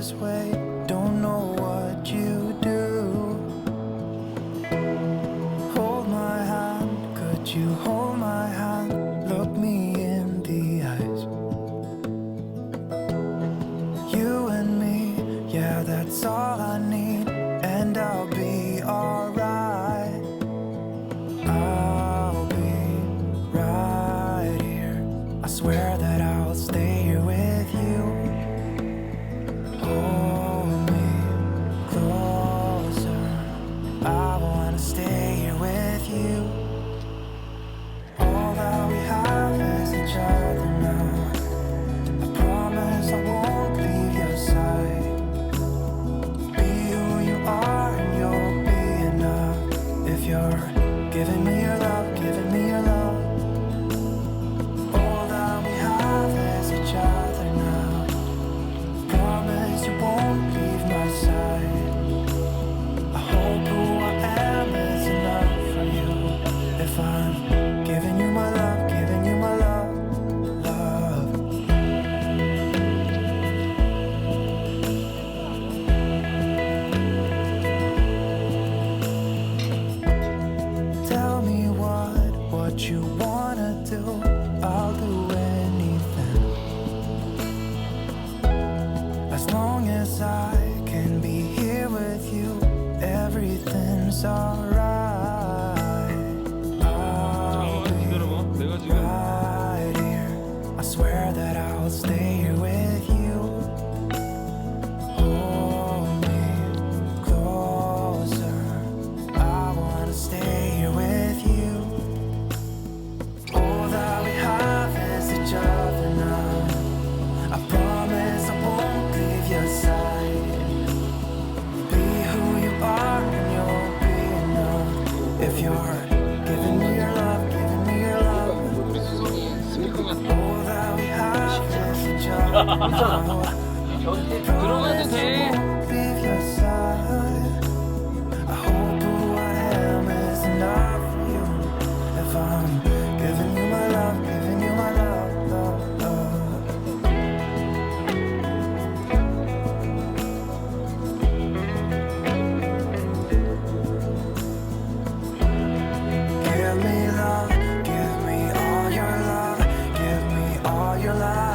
this way. Don't know what you do. Hold my hand, could you hold my hand? Look me in the eyes. You and me, yeah, that's all I need, and I'll be alright. I'll be right here. I swear that I'll stay here with you. Hold me closer. I wanna stay here with you. All that we have is each other now. I promise I won't leave your side. Be who you are and you'll be enough. If you're giving me your love, giving me your love. All that we have is each other now. Promise you won't leave my side. I hope who I am is enough for you. If I'm giving you my love, giving you my love, love. Tell me what you wanna do. I'll do anything. As long as I can be here with you, everything's alright. I'll be right here. I swear that I'll stay here with you. Hold me closer. I wanna stay here with you. All that we have is each other now. I promise I won't leave your side. Be who you are and you'll be enough. If you're giving me your love, giving me your love. All that we have is each other now. 들어가도 돼. Won't leave your side. I hope who I am is enough for you. If I'm giving you my love, giving you my love, love, love. Give me love, give me all your love, give me all your love.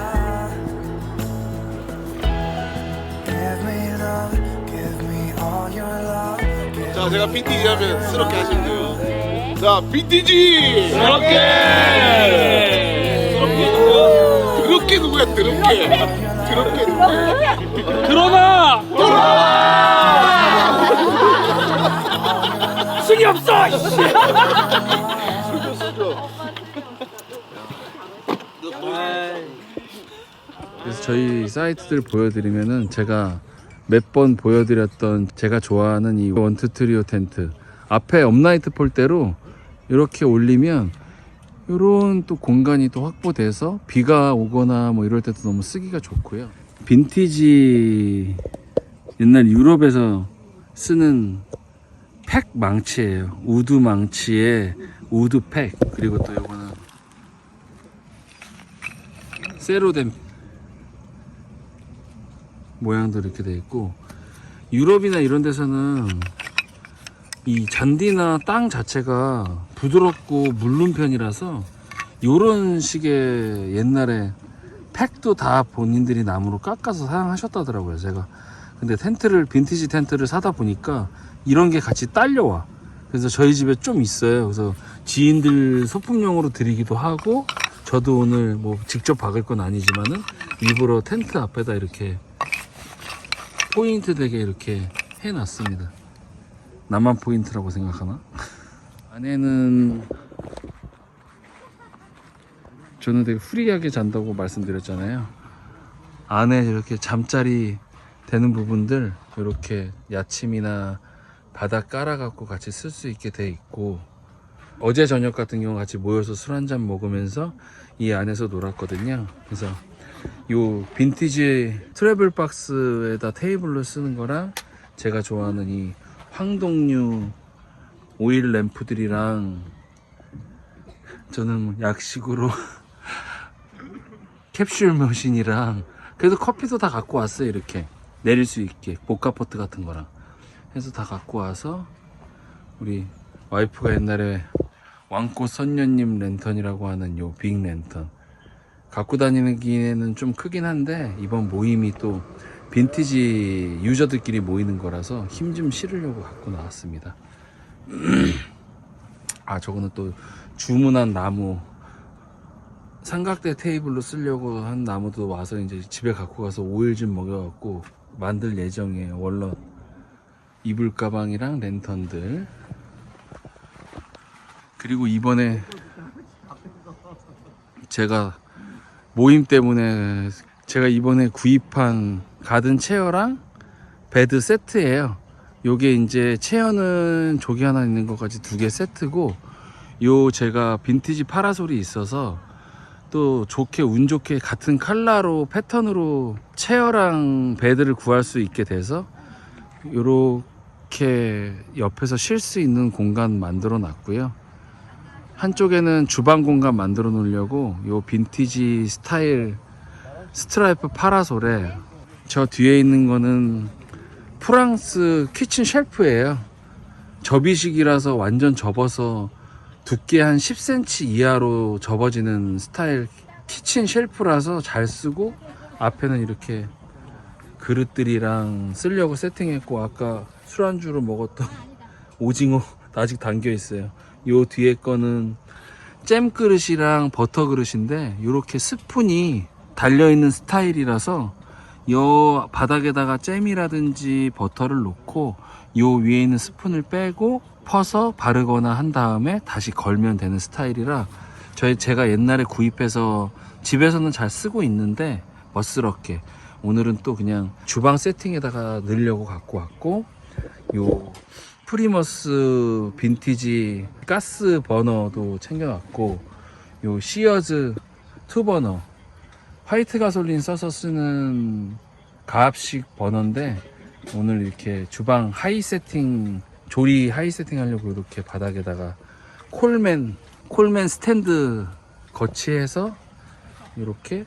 Give me love, give me all your love. Give 자, 제가 빈티지 하면 스럽게 하시면 돼요. 자, 빈티지! 그렇게. 드럽게 누구야, 드럽게. 드럽게 누구야. 들어놔. 승이 없어. 그래서 저희 사이트들 보여드리면은 제가 몇 번 보여드렸던 제가 좋아하는 이 원투 트리오 텐트 앞에 업라이트 폴대로 이렇게 올리면 이런 또 공간이 또 확보돼서 비가 오거나 뭐 이럴 때도 너무 쓰기가 좋고요. 빈티지 옛날 유럽에서 쓰는 팩 망치예요. 우드 망치에 우드 팩, 그리고 또 이거는 세로된 모양도 이렇게 돼 있고, 유럽이나 이런 데서는 이 잔디나 땅 자체가 부드럽고 물른 편이라서 요런 식의 옛날에 팩도 다 본인들이 나무로 깎아서 사용하셨다더라고요. 제가 근데 텐트를, 빈티지 텐트를 사다 보니까 이런 게 같이 딸려와. 그래서 저희 집에 좀 있어요. 그래서 지인들 소품용으로 드리기도 하고, 저도 오늘 뭐 직접 박을 건 아니지만은 일부러 텐트 앞에다 이렇게 포인트 되게 이렇게 해놨습니다. 나만 포인트라고 생각하나? 안에는 저는 되게 프리하게 잔다고 말씀드렸잖아요. 안에 이렇게 잠자리 되는 부분들 이렇게 야침이나 바닥 깔아갖고 같이 쓸 수 있게 돼 있고, 어제 저녁 같은 경우 같이 모여서 술 한잔 먹으면서 이 안에서 놀았거든요. 그래서 요 빈티지 트래블 박스에다 테이블로 쓰는 거랑 제가 좋아하는 이 황동류 오일 램프들이랑, 저는 약식으로 캡슐 머신이랑, 그래도 커피도 다 갖고 왔어요. 이렇게 내릴 수 있게 복카포트 같은 거랑 해서 다 갖고 와서 우리 와이프가 옛날에 왕꽃 선녀님 랜턴이라고 하는 요 빅 랜턴 갖고 다니기에는 좀 크긴 한데 이번 모임이 또 빈티지 유저들끼리 모이는 거라서 힘 좀 실으려고 갖고 나왔습니다. 아, 저거는 또 주문한 나무, 삼각대 테이블로 쓰려고 한 나무도 와서 이제 집에 갖고 가서 오일 좀 먹여갖고 만들 예정이에요. 월넛 이불 가방이랑 랜턴들. 그리고 이번에 제가 모임 때문에 제가 이번에 구입한 가든 체어랑 베드 세트예요. 요게 이제 체어는 조기 하나 있는 것까지 2개 세트고, 요 제가 빈티지 파라솔이 있어서 또 좋게 운 좋게 같은 컬러로 패턴으로 체어랑 베드를 구할 수 있게 돼서 요렇게 옆에서 쉴 수 있는 공간 만들어 놨고요. 한쪽에는 주방 공간 만들어 놓으려고 요 빈티지 스타일 스트라이프 파라솔에, 저 뒤에 있는 거는 프랑스 키친 쉘프예요. 접이식이라서 완전 접어서 두께 한 10cm 이하로 접어지는 스타일 키친 쉘프라서 잘 쓰고, 앞에는 이렇게 그릇들이랑 쓰려고 세팅했고, 아까 술안주로 먹었던 오징어 아직 담겨 있어요. 요 뒤에 거는 잼 그릇이랑 버터 그릇인데 이렇게 스푼이 달려있는 스타일이라서 요 바닥에다가 잼이라든지 버터를 놓고 요 위에 있는 스푼을 빼고 퍼서 바르거나 한 다음에 다시 걸면 되는 스타일이라 제가 옛날에 구입해서 집에서는 잘 쓰고 있는데 멋스럽게 오늘은 또 그냥 주방 세팅에다가 넣으려고 갖고 왔고, 요 프리머스 빈티지 가스 버너도 챙겨왔고, 요 시어즈 2버너 화이트 가솔린 써서 쓰는 가압식 버너인데 오늘 이렇게 주방 하이 세팅, 조리 하이 세팅 하려고 이렇게 바닥에다가 콜맨 스탠드 거치해서 이렇게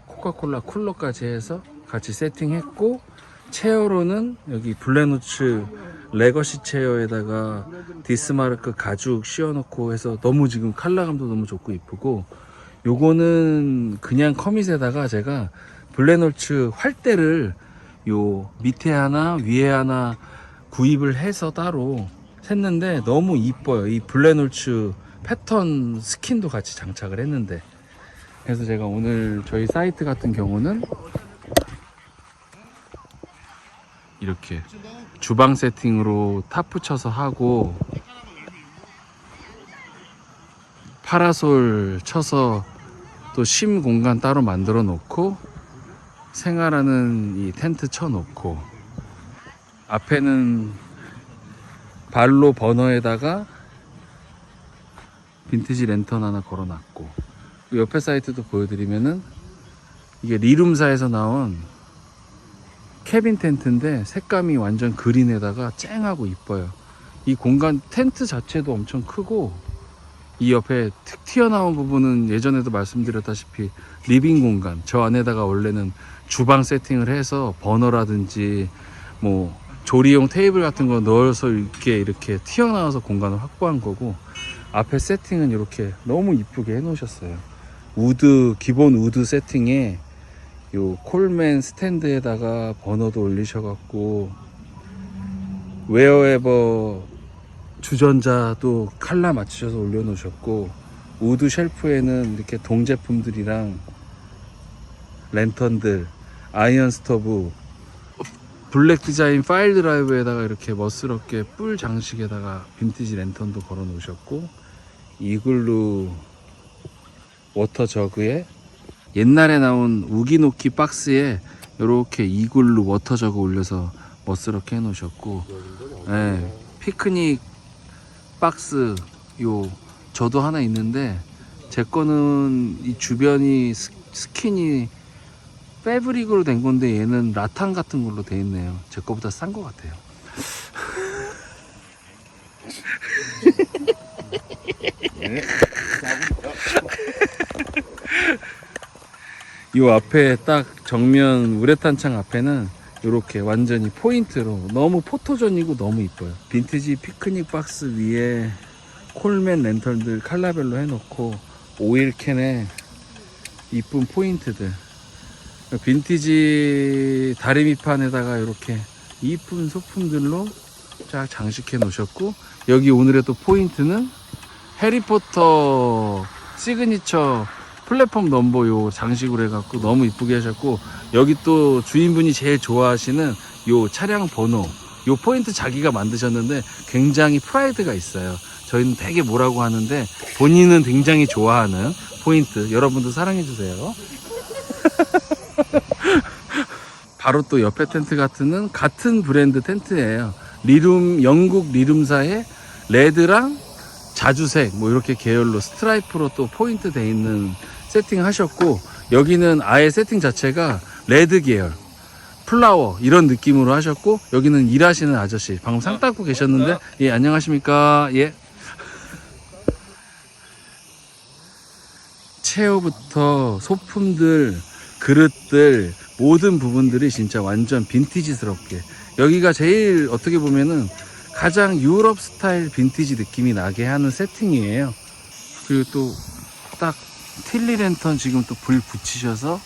코카콜라 쿨러까지 해서 같이 세팅했고, 체어로는 여기 블랙노츠 레거시 체어에다가 디스마르크 가죽 씌워놓고 해서 너무 지금 컬러감도 너무 좋고 이쁘고, 요거는 그냥 커밋에다가 제가 블랙노츠 활대를 요 밑에 하나 위에 하나 구입을 해서 따로 샜는데 너무 이뻐요. 이 블랙노츠 패턴 스킨도 같이 장착을 했는데, 그래서 제가 오늘 저희 사이트 같은 경우는 이렇게 주방 세팅으로 탑 붙여서 하고, 파라솔 쳐서 또 쉼 공간 따로 만들어 놓고, 생활하는 이 텐트 쳐 놓고, 앞에는 발로 버너에다가 빈티지 랜턴 하나 걸어 놨고, 옆에 사이트도 보여드리면은 이게 리룸사에서 나온 캐빈 텐트인데 색감이 완전 그린에다가 쨍하고 이뻐요. 이 공간 텐트 자체도 엄청 크고, 이 옆에 툭 튀어나온 부분은 예전에도 말씀드렸다시피 리빙 공간, 저 안에다가 원래는 주방 세팅을 해서 버너라든지 뭐 조리용 테이블 같은 거 넣어서 이렇게 튀어나와서 공간을 확보한 거고, 앞에 세팅은 이렇게 너무 이쁘게 해 놓으셨어요. 기본 우드 세팅에 요 콜맨 스탠드에다가 버너도 올리셔갖고, 웨어에버 주전자도 컬러 맞추셔서 올려놓으셨고, 우드 쉘프에는 이렇게 동제품들이랑 랜턴들, 아이언 스토브, 블랙 디자인 파일 드라이브에다가 이렇게 멋스럽게 뿔 장식에다가 빈티지 랜턴도 걸어 놓으셨고, 이글루 워터 저그에 옛날에 나온 우기노키 박스에 이렇게 이글루 워터 저그 올려서 멋스럽게 해 놓으셨고, 네, 피크닉 박스 저도 하나 있는데, 제 거는 이 주변이 스킨이 패브릭으로 된 건데 얘는 라탄 같은 걸로 돼 있네요. 제 거보다 싼 것 같아요. 이 앞에 딱 정면 우레탄 창 앞에는 이렇게 완전히 포인트로 너무 포토존이고 너무 이뻐요. 빈티지 피크닉 박스 위에 콜맨 랜턴들 컬러별로 해놓고 오일캔에 이쁜 포인트들, 빈티지 다리미판에다가 이렇게 이쁜 소품들로 쫙 장식해 놓으셨고, 여기 오늘의 또 포인트는 해리포터 시그니처 플랫폼 넘버 요 장식으로 해갖고 너무 이쁘게 하셨고, 여기 또 주인분이 제일 좋아하시는 요 차량 번호, 요 포인트 자기가 만드셨는데 굉장히 프라이드가 있어요. 저희는 되게 뭐라고 하는데 본인은 굉장히 좋아하는 포인트, 여러분도 사랑해주세요. 바로 또 옆에 텐트 같은 브랜드 텐트예요. 리룸, 영국 리룸사의 레드랑 자주색 뭐 이렇게 계열로 스트라이프로 또 포인트 돼 있는 세팅 하셨고, 여기는 아예 세팅 자체가 레드 계열 플라워 이런 느낌으로 하셨고, 여기는 일하시는 아저씨 방금 상 닦고 계셨는데, 예, 안녕하십니까. 예. 체어부터 소품들, 그릇들, 모든 부분들이 진짜 완전 빈티지스럽게, 여기가 제일 어떻게 보면은 가장 유럽 스타일 빈티지 느낌이 나게 하는 세팅이에요. 그리고 또 딱 틸리 랜턴 지금 또 불 붙이셔서,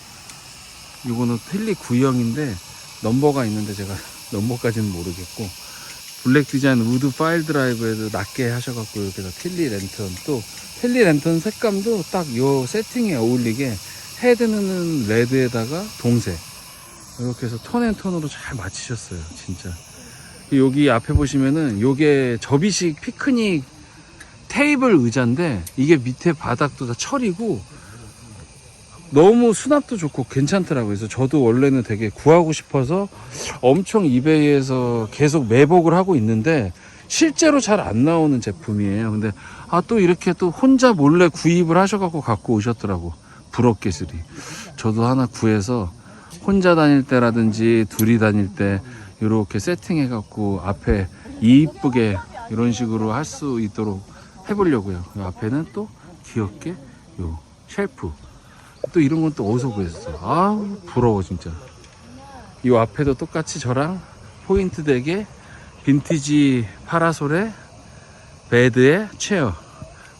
요거는 틸리 구형인데 넘버가 있는데 제가 넘버까지는 모르겠고, 블랙 디자인 우드 파일 드라이브에도 낮게 하셔갖고 이렇게 다 틸리 랜턴, 또 틸리 랜턴 색감도 딱 요 세팅에 어울리게 헤드는 레드에다가 동색 이렇게 해서 톤앤톤으로 잘 맞추셨어요. 진짜 여기 앞에 보시면은 요게 접이식 피크닉 테이블 의자인데, 이게 밑에 바닥도 다 철이고 너무 수납도 좋고 괜찮더라고요. 그래서 저도 원래는 되게 구하고 싶어서 엄청 이베이에서 계속 매복을 하고 있는데 실제로 잘 안 나오는 제품이에요. 근데 또 이렇게 또 혼자 몰래 구입을 하셔갖고 갖고 오셨더라고. 부럽게스리. 저도 하나 구해서 혼자 다닐 때라든지 둘이 다닐 때 이렇게 세팅해 갖고 앞에 이쁘게 이런 식으로 할 수 있도록 해보려고요. 이 앞에는 또 귀엽게 요 쉘프, 또 이런 건 또 어디서 구했어? 부러워 진짜. 이 앞에도 똑같이 저랑 포인트 되게 빈티지 파라솔에 베드에 체어,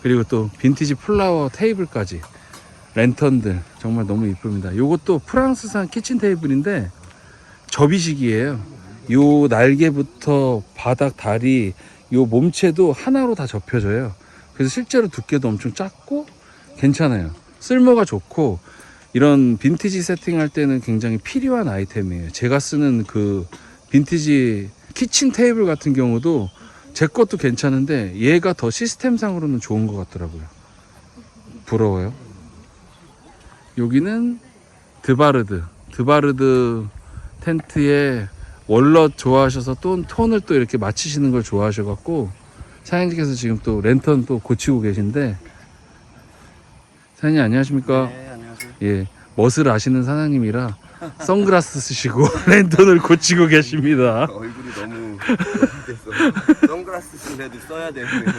그리고 또 빈티지 플라워 테이블까지, 랜턴들 정말 너무 이쁩니다. 요것도 프랑스산 키친 테이블인데 접이식이에요. 요 날개부터 바닥, 다리, 요 몸체도 하나로 다 접혀져요. 그래서 실제로 두께도 엄청 작고 괜찮아요. 쓸모가 좋고, 이런 빈티지 세팅할 때는 굉장히 필요한 아이템이에요. 제가 쓰는 그 빈티지 키친 테이블 같은 경우도 제 것도 괜찮은데 얘가 더 시스템상으로는 좋은 것 같더라고요. 부러워요. 여기는 드바르드 텐트에 월넛 좋아하셔서 또 톤을 또 이렇게 맞추시는 걸 좋아하셔갖고 사장님께서 지금 또 랜턴 또 고치고 계신데, 사장님 안녕하십니까? 네, 안녕하세요. 예, 멋을 아시는 사장님이라 선글라스 쓰시고 랜턴을 고치고 계십니다. 얼굴이 너무 됐어. 선글라스 쓰라도 써야 되는데.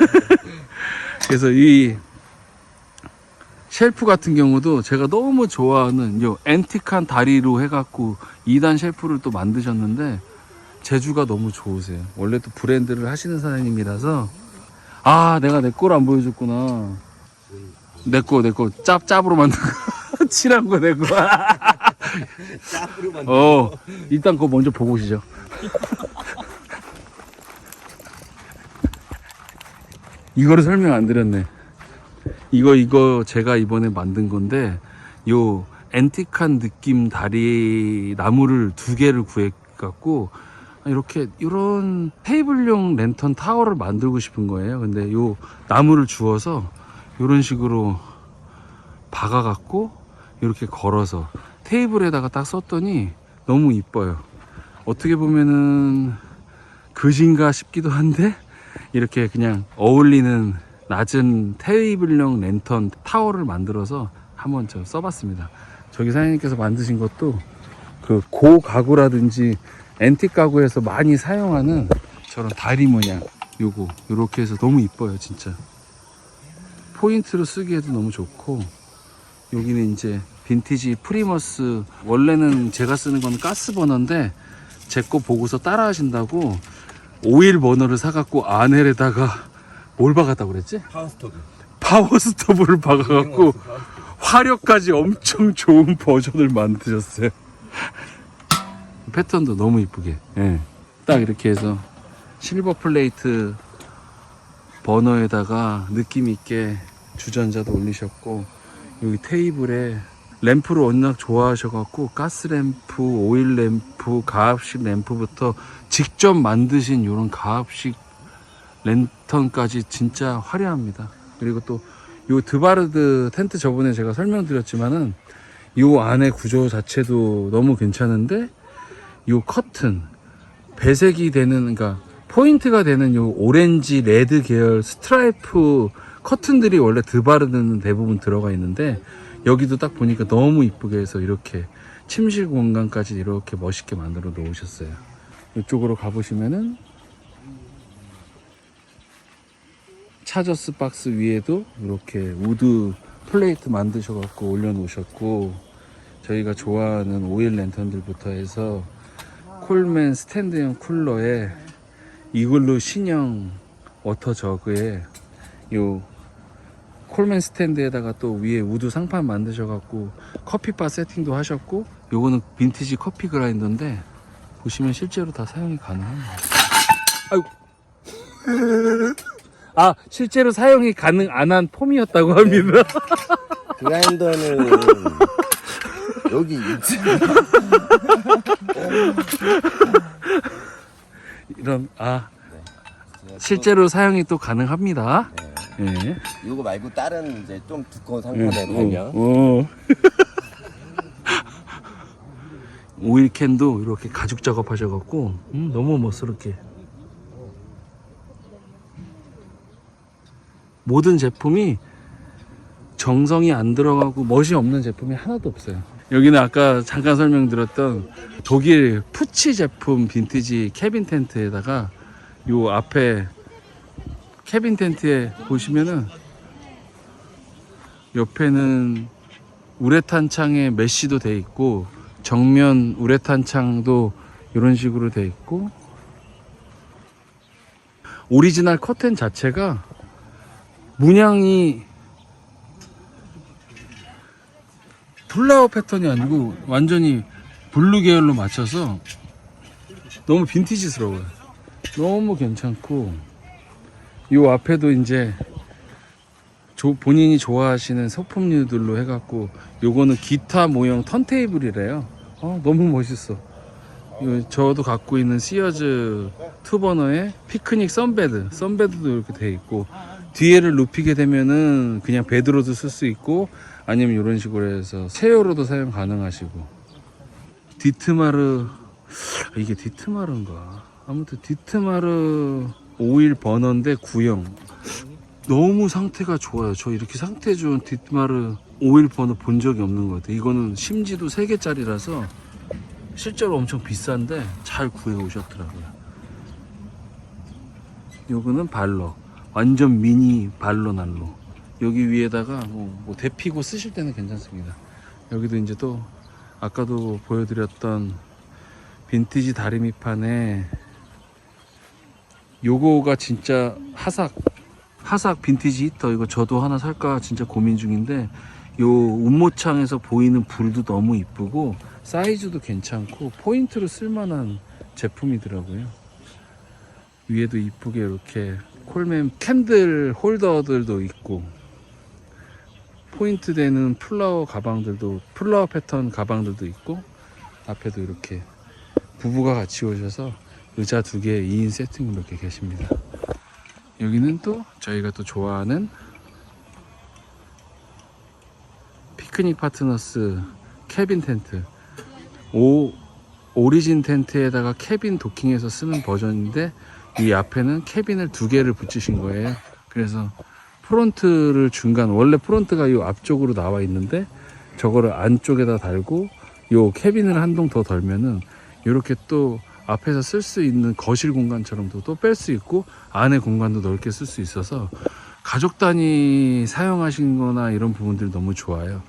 그래서 이 쉘프 같은 경우도 제가 너무 좋아하는 요 앤틱한 다리로 해갖고 2단 쉘프를 또 만드셨는데 재주가 너무 좋으세요. 원래 또 브랜드를 하시는 사장님이라서. 내가 내 거를 안 보여줬구나. 내 거 짭으로 만든 거 칠한 거 내 거. 짭으로 만든 일단 그거 먼저 보고 오시죠. 이거를 설명 안 드렸네. 이거 제가 이번에 만든 건데, 요 앤틱한 느낌 다리 나무를 2개를 구해갖고 이렇게 이런 테이블용 랜턴 타워를 만들고 싶은 거예요. 근데 요 나무를 주워서 이런 식으로 박아갖고 이렇게 걸어서 테이블에다가 딱 썼더니 너무 이뻐요. 어떻게 보면은 그진가 싶기도 한데, 이렇게 그냥 어울리는 낮은 테이블용 랜턴 타워를 만들어서 한번 저 써봤습니다. 저기 사장님께서 만드신 것도 그 고 가구라든지 앤틱 가구에서 많이 사용하는 저런 다리 모양, 요거 요렇게 해서 너무 이뻐요. 진짜 포인트로 쓰기에도 너무 좋고, 여기는 이제 빈티지 프리머스, 원래는 제가 쓰는 건 가스 버너인데 제 거 보고서 따라 하신다고 오일 버너를 사갖고 아넬에다가 뭘 박았다고 그랬지? 파워스토브. 파워스토브를 박아갖고 화력까지 엄청 좋은 버전을 만드셨어요. 패턴도 너무 이쁘게. 예. 딱 이렇게 해서 실버 플레이트 버너에다가 느낌 있게 주전자도 올리셨고, 여기 테이블에 램프를 워낙 좋아하셔갖고 가스 램프, 오일 램프, 가압식 램프부터 직접 만드신 이런 가압식 랜턴까지 진짜 화려합니다. 그리고 또 요 드바르드 텐트 저번에 제가 설명드렸지만은 요 안에 구조 자체도 너무 괜찮은데, 요 커튼 배색이 되는, 그러니까 포인트가 되는 요 오렌지 레드 계열 스트라이프 커튼들이 원래 드바르드는 대부분 들어가 있는데, 여기도 딱 보니까 너무 이쁘게 해서 이렇게 침실 공간까지 이렇게 멋있게 만들어 놓으셨어요. 이쪽으로 가보시면은 차저스 박스 위에도 이렇게 우드 플레이트 만드셔갖고 올려놓으셨고, 저희가 좋아하는 오일 랜턴들부터 해서 콜맨 스탠드형 쿨러에 이글루 신형 워터 저그에 요 콜맨 스탠드에다가 또 위에 우드 상판 만드셔갖고 커피바 세팅도 하셨고, 요거는 빈티지 커피 그라인더인데 보시면 실제로 다 사용이 가능합니다. 아이고. 아, 실제로 사용이 가능 안 한 폼이었다고 합니다. 그라인더는 여기 있지. 이런, 실제로 사용이 또 가능합니다. 예. 이거 말고 다른 이제 좀 두꺼운 상판에 달면 오일캔도 이렇게 가죽 작업하셔갖고 너무 멋스럽게. 모든 제품이 정성이 안 들어가고 멋이 없는 제품이 하나도 없어요. 여기는 아까 잠깐 설명드렸던 독일 푸치 제품 빈티지 캐빈 텐트에다가 요 앞에 캐빈 텐트에 보시면은 옆에는 우레탄 창에 메쉬도 돼 있고, 정면 우레탄 창도 이런 식으로 돼 있고, 오리지널 커튼 자체가 문양이 플라워 패턴이 아니고 완전히 블루 계열로 맞춰서 너무 빈티지스러워요. 너무 괜찮고, 이 앞에도 이제 본인이 좋아하시는 소품류들로 해갖고, 요거는 기타 모형 턴테이블이래요. 너무 멋있어. 저도 갖고 있는 시어즈 투버너에 피크닉 선베드도 이렇게 돼 있고, 뒤에를 눕히게 되면은 그냥 베드로도 쓸 수 있고, 아니면 이런 식으로 해서 세요로도 사용 가능하시고. 디트마르, 이게 디트마르인가? 아무튼 디트마르 오일 버너인데 구형. 너무 상태가 좋아요. 저 이렇게 상태 좋은 디트마르 오일 버너 본 적이 없는 것 같아요. 이거는 심지도 3개짜리라서 실제로 엄청 비싼데 잘 구해 오셨더라고요. 요거는 발러, 완전 미니 발러 난로. 여기 위에다가 뭐 데피고 쓰실 때는 괜찮습니다. 여기도 이제 또 아까도 보여드렸던 빈티지 다리미판에 요거가 진짜 하삭 빈티지 히터, 이거 저도 하나 살까 진짜 고민 중인데, 요 운모창에서 보이는 불도 너무 이쁘고 사이즈도 괜찮고 포인트로 쓸만한 제품이더라고요. 위에도 이쁘게 이렇게 콜맨 캔들 홀더들도 있고, 포인트 되는 플라워 패턴 가방들도 있고, 앞에도 이렇게 부부가 같이 오셔서 의자 2개 2인 세팅으로 이렇게 계십니다. 여기는 또 저희가 또 좋아하는 피크닉 파트너스 캐빈 텐트, 오리진 텐트에다가 캐빈 도킹해서 쓰는 버전인데, 이 앞에는 캐빈을 2개를 붙이신 거예요. 그래서 프론트를 원래 프론트가 이 앞쪽으로 나와 있는데 저거를 안쪽에다 달고 요 캐빈을 한 동 더 덜면은 이렇게 또 앞에서 쓸 수 있는 거실 공간처럼도 또 뺄 수 있고, 안에 공간도 넓게 쓸 수 있어서 가족 단위 사용하신 거나 이런 부분들 너무 좋아요.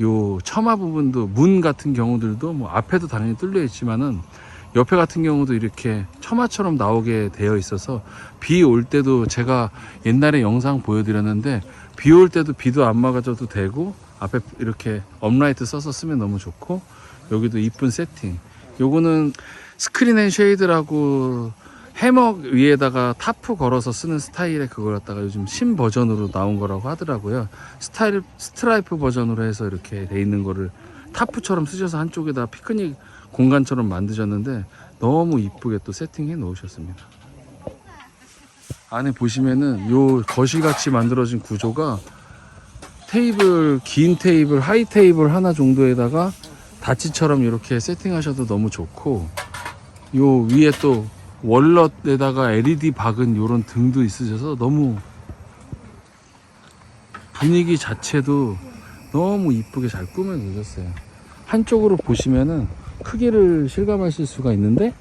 요 처마 부분도 문 같은 경우들도 뭐 앞에도 당연히 뚫려 있지만은 옆에 같은 경우도 이렇게 처마처럼 나오게 되어 있어서 비 올 때도 제가 옛날에 영상 보여드렸는데 비 올 때도 비도 안 막아줘도 되고 앞에 이렇게 업라이트 써서 쓰면 너무 좋고 여기도 이쁜 세팅. 요거는 스크린 앤 쉐이드라고 해먹 위에다가 타프 걸어서 쓰는 스타일의 그걸 갖다가 요즘 신 버전으로 나온 거라고 하더라고요. 스트라이프 버전으로 해서 이렇게 돼 있는 거를 타프처럼 쓰셔서 한쪽에다 피크닉 공간처럼 만드셨는데 너무 이쁘게 또 세팅해 놓으셨습니다. 안에 보시면은 요 거실같이 만들어진 구조가 테이블, 긴 테이블, 하이 테이블 하나 정도에다가 다치처럼 이렇게 세팅하셔도 너무 좋고, 요 위에 또 월넛에다가 LED 박은 요런 등도 있으셔서 너무 분위기 자체도 너무 이쁘게 잘 꾸며 놓으셨어요. 한쪽으로 보시면은 크기를 실감하실 수가 있는데,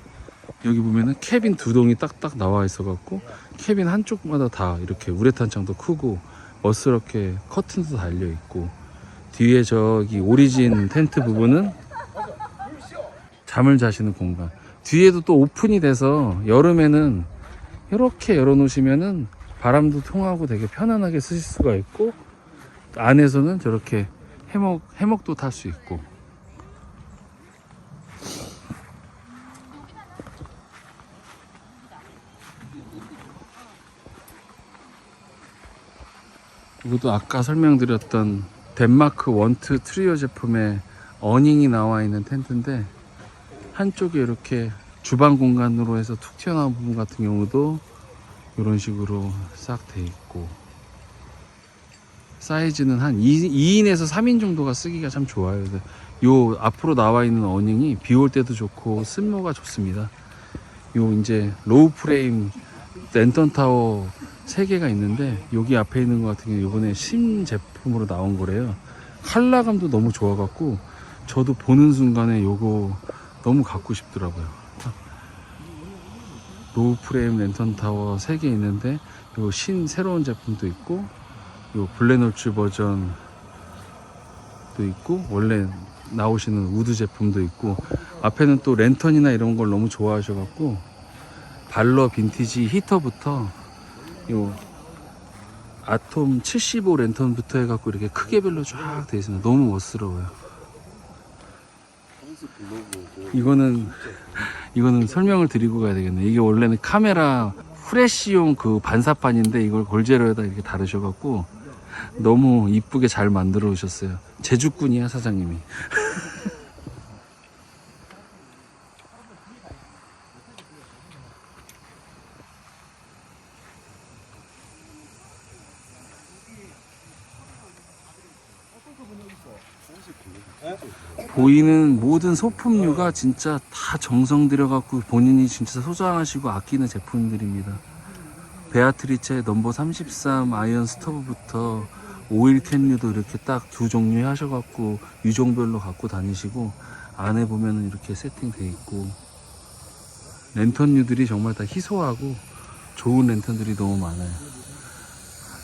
여기 보면은 캐빈 두 동이 딱딱 나와 있어 갖고 캐빈 한쪽마다 다 이렇게 우레탄 창도 크고 멋스럽게 커튼도 달려 있고, 뒤에 저기 오리진 텐트 부분은 잠을 자시는 공간, 뒤에도 또 오픈이 돼서 여름에는 이렇게 열어 놓으시면은 바람도 통하고 되게 편안하게 쓰실 수가 있고, 안에서는 저렇게 해먹도 탈 수 있고. 이것도 아까 설명드렸던 덴마크 원트 트리오 제품의 어닝이 나와 있는 텐트인데, 한쪽에 이렇게 주방 공간으로 해서 툭 튀어나온 부분 같은 경우도 이런 식으로 싹 돼 있고, 사이즈는 한 2인에서 3인 정도가 쓰기가 참 좋아요. 요 앞으로 나와 있는 어닝이 비 올 때도 좋고 승모가 좋습니다. 요 이제 로우 프레임 랜턴 타워 3개가 있는데, 여기 앞에 있는 것 같은 경우 이번에 신제품으로 나온 거래요. 컬러감도 너무 좋아 갖고 저도 보는 순간에 요거 너무 갖고 싶더라고요. 로우 프레임 랜턴 타워 3개 있는데, 요 새로운 제품도 있고, 요 블랙노츠 버전도 있고, 원래 나오시는 우드 제품도 있고, 앞에는 또 랜턴이나 이런 걸 너무 좋아하셔 갖고 발러 빈티지 히터부터 요 아톰 75 랜턴부터 해갖고 이렇게 크게별로 쫙 돼 있습니다. 너무 멋스러워요. 이거는 설명을 드리고 가야 되겠네. 이게 원래는 카메라 프레쉬용 그 반사판인데, 이걸 골제로에다 이렇게 다루셔갖고 너무 이쁘게 잘 만들어 오셨어요. 제주꾼이야 사장님이. 보이는 모든 소품류가 진짜 다 정성 들여갖고 본인이 진짜 소장하시고 아끼는 제품들입니다. 베아트리체 넘버 33 아이언 스토브부터 오일 캔류도 이렇게 딱 2종류 하셔갖고 유종별로 갖고 다니시고, 안에 보면은 이렇게 세팅돼 있고, 랜턴류들이 정말 다 희소하고 좋은 랜턴들이 너무 많아요.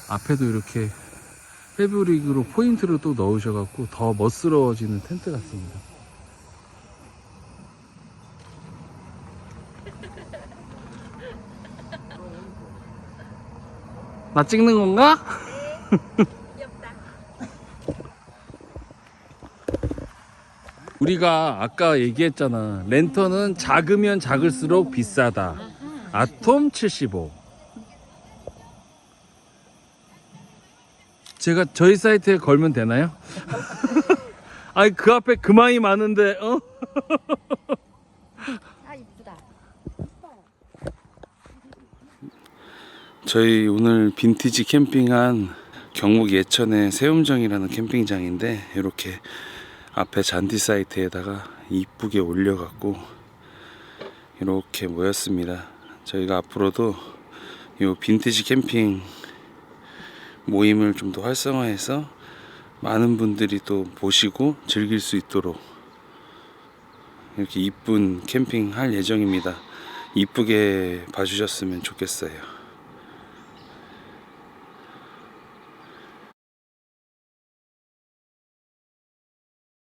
앞에도 이렇게 패브릭으로 포인트를 또 넣으셔갖고 더 멋스러워지는 텐트 같습니다. 나 찍는 건가? 우리가 아까 얘기했잖아. 랜턴은 작으면 작을수록 비싸다. 아톰 75. 제가 저희 사이트에 걸면 되나요? 아니 그 앞에 그만이 많은데 어? 아 이쁘다. 저희 오늘 빈티지 캠핑한 경북 예천의 세움정이라는 캠핑장인데, 이렇게 앞에 잔디 사이트에다가 이쁘게 올려갖고 이렇게 모였습니다. 저희가 앞으로도 이 빈티지 캠핑 모임을 좀 더 활성화해서 많은 분들이 또 보시고 즐길 수 있도록 이렇게 이쁜 캠핑 할 예정입니다. 이쁘게 봐주셨으면 좋겠어요.